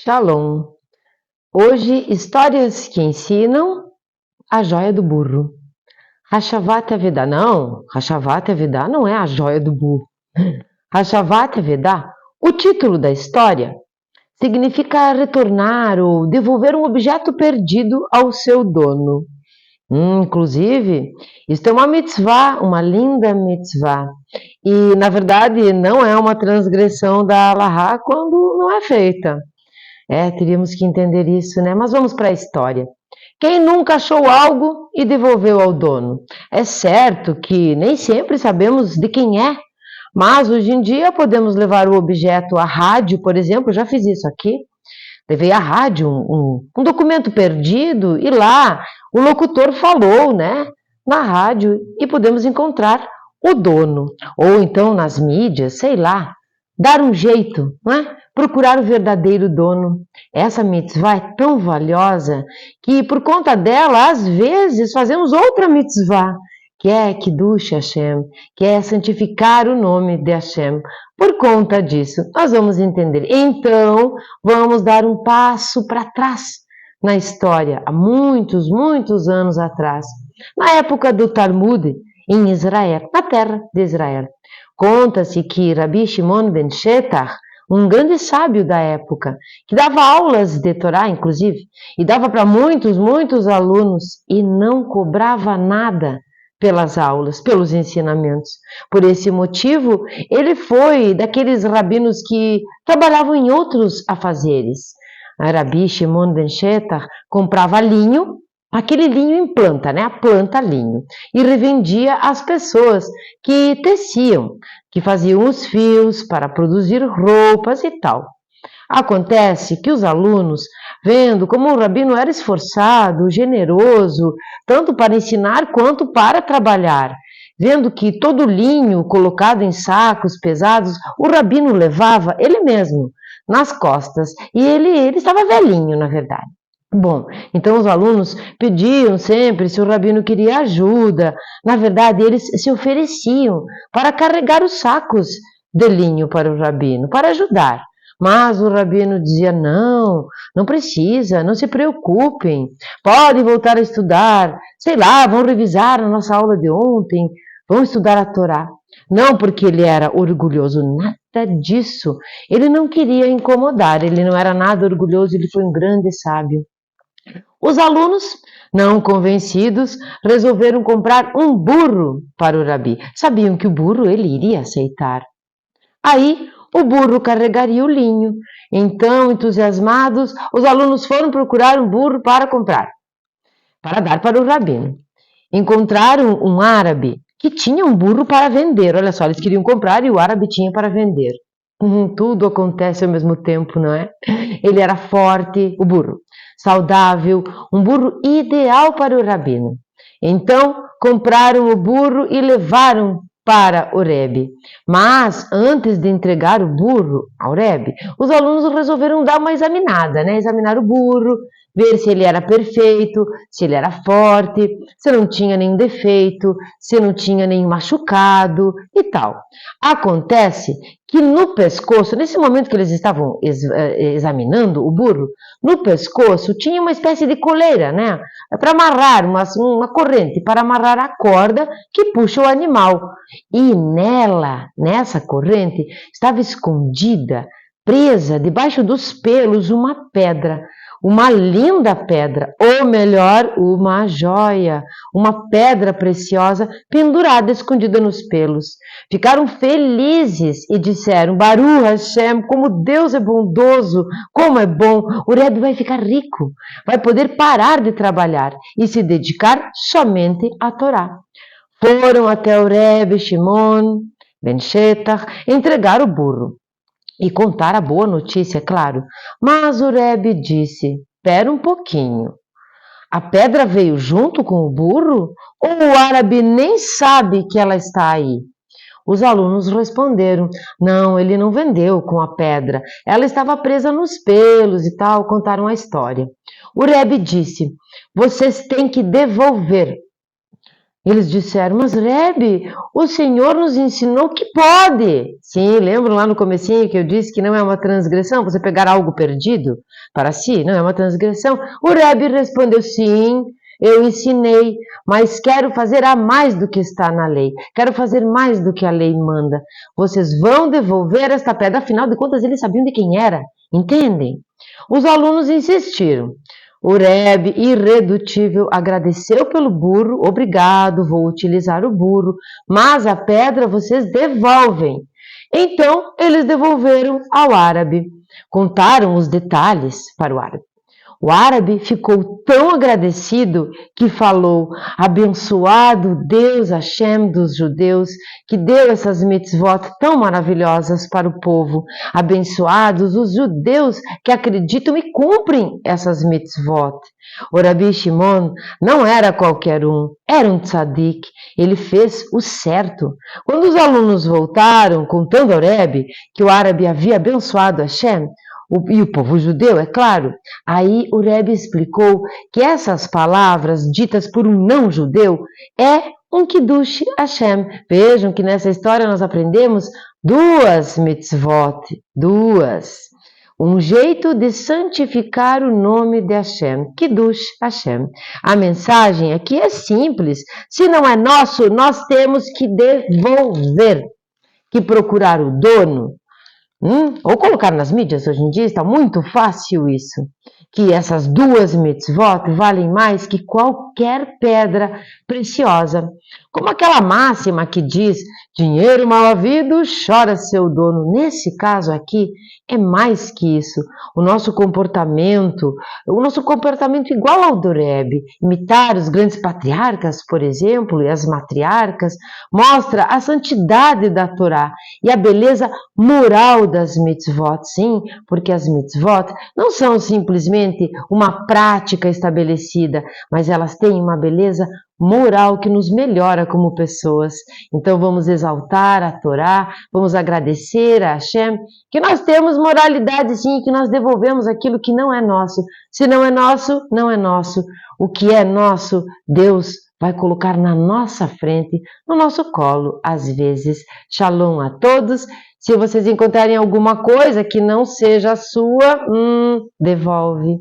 Shalom. Hoje, histórias que ensinam a joia do burro. Hashavat Avedá. Não, Hashavat Avedá não é a joia do burro. Hashavat Avedá, o título da história, significa retornar ou devolver um objeto perdido ao seu dono. Inclusive, isto é uma mitzvah, uma linda mitzvah. E, na verdade, não é uma transgressão da Halahá quando não é feita. Teríamos que entender isso, né? Mas vamos para a história. Quem nunca achou algo e devolveu ao dono? É certo que nem sempre sabemos de quem é, mas hoje em dia podemos levar o objeto à rádio, por exemplo, já fiz isso aqui. Levei à rádio um documento perdido e lá o locutor falou, né? Na rádio e podemos encontrar o dono. Ou então nas mídias, sei lá, dar um jeito, não é? Procurar o verdadeiro dono. Essa mitzvah é tão valiosa que por conta dela, às vezes, fazemos outra mitzvah, que é Kiddush Hashem, que é santificar o nome de Hashem. Por conta disso, nós vamos entender. Então, vamos dar um passo para trás na história, há muitos, muitos anos atrás, na época do Talmud, em Israel, na terra de Israel. Conta-se que Rabi Shimon ben Shetach, um grande sábio da época, que dava aulas de Torá, inclusive, e dava para muitos, muitos alunos, e não cobrava nada pelas aulas, pelos ensinamentos. Por esse motivo, ele foi daqueles rabinos que trabalhavam em outros afazeres. Rabi Shimon ben Shetach comprava linho, aquele linho em planta, né? A planta linho, e revendia às pessoas que teciam, que faziam os fios para produzir roupas e tal. Acontece que os alunos, vendo como o rabino era esforçado, generoso, tanto para ensinar quanto para trabalhar, vendo que todo o linho colocado em sacos pesados, o rabino levava ele mesmo nas costas, e ele estava velhinho, na verdade. Bom, então os alunos pediam sempre se o rabino queria ajuda. Na verdade, eles se ofereciam para carregar os sacos de linho para o rabino, para ajudar. Mas o rabino dizia, não precisa, não se preocupem, podem voltar a estudar, sei lá, vão revisar a nossa aula de ontem, vão estudar a Torá. Não porque ele era orgulhoso, nada disso. Ele não queria incomodar, ele não era nada orgulhoso, ele foi um grande sábio. Os alunos, não convencidos, resolveram comprar um burro para o Rabi. Sabiam que o burro ele iria aceitar. Aí, o burro carregaria o linho. Então, entusiasmados, os alunos foram procurar um burro para comprar, para dar para o rabino. Encontraram um árabe que tinha um burro para vender. Olha só, eles queriam comprar e o árabe tinha para vender. Tudo acontece ao mesmo tempo, não é? Ele era forte, o burro, saudável, um burro ideal para o rabino. Então, compraram o burro e levaram para o Rebbe. Mas, antes de entregar o burro ao Rebbe, os alunos resolveram dar uma examinada, né? Examinar o burro, ver se ele era perfeito, se ele era forte, se não tinha nenhum defeito, se não tinha nenhum machucado e tal. Acontece que no pescoço, nesse momento que eles estavam examinando o burro, no pescoço tinha uma espécie de coleira, né? Para amarrar, uma corrente, para amarrar a corda que puxa o animal. E nessa corrente, estava escondida, presa debaixo dos pelos, uma pedra. Uma linda pedra, ou melhor, uma joia, uma pedra preciosa pendurada, escondida nos pelos. Ficaram felizes e disseram, Baruch Hashem, como Deus é bondoso, como é bom, o Rebbe vai ficar rico, vai poder parar de trabalhar e se dedicar somente à Torá. Foram até o Rebbe Shimon ben Shetach entregar o burro. E contar a boa notícia, é claro. Mas o Rebbe disse, espera um pouquinho. A pedra veio junto com o burro? Ou o árabe nem sabe que ela está aí? Os alunos responderam, não, ele não vendeu com a pedra. Ela estava presa nos pelos e tal, contaram a história. O Rebbe disse, vocês têm que devolver Eles disseram, mas Rebbe, o Senhor nos ensinou que pode. Sim, lembram lá no comecinho que eu disse que não é uma transgressão você pegar algo perdido para si? Não é uma transgressão? O Rebbe respondeu, sim, eu ensinei, mas quero fazer a mais do que está na lei. Quero fazer mais do que a lei manda. Vocês vão devolver esta pedra. Afinal de contas, eles sabiam de quem era. Entendem? Os alunos insistiram. O Rebbe, irredutível, agradeceu pelo burro. Obrigado, vou utilizar o burro, mas a pedra vocês devolvem. Então, eles devolveram ao árabe. Contaram os detalhes para o árabe. O árabe ficou tão agradecido que falou, abençoado Deus Hashem dos judeus, que deu essas mitzvot tão maravilhosas para o povo. Abençoados os judeus que acreditam e cumprem essas mitzvot. O Rabi Shimon não era qualquer um, era um tzadik. Ele fez o certo. Quando os alunos voltaram, contando ao Rebbe que o árabe havia abençoado Hashem, e o povo judeu, é claro. Aí o Rebbe explicou que essas palavras ditas por um não-judeu é um Kiddush Hashem. Vejam que nessa história nós aprendemos duas mitzvot, duas. Um jeito de santificar o nome de Hashem, Kiddush Hashem. A mensagem aqui é simples. Se não é nosso, nós temos que devolver, que procurar o dono. Ou colocar nas mídias hoje em dia, está muito fácil isso. Que essas duas mitzvot valem mais que qualquer pedra preciosa. Como aquela máxima que diz, dinheiro mal havido chora seu dono. Nesse caso aqui, é mais que isso. O nosso comportamento igual ao do Rebbe, imitar os grandes patriarcas, por exemplo, e as matriarcas, mostra a santidade da Torá e a beleza moral das mitzvot, sim, porque as mitzvot não são simplesmente uma prática estabelecida, mas elas têm uma beleza moral que nos melhora como pessoas. Então vamos exaltar a Torá, vamos agradecer a Hashem, que nós temos moralidade sim, que nós devolvemos aquilo que não é nosso. Se não é nosso, não é nosso. O que é nosso, Deus vai colocar na nossa frente, no nosso colo, às vezes. Shalom a todos. Se vocês encontrarem alguma coisa que não seja a sua, devolve.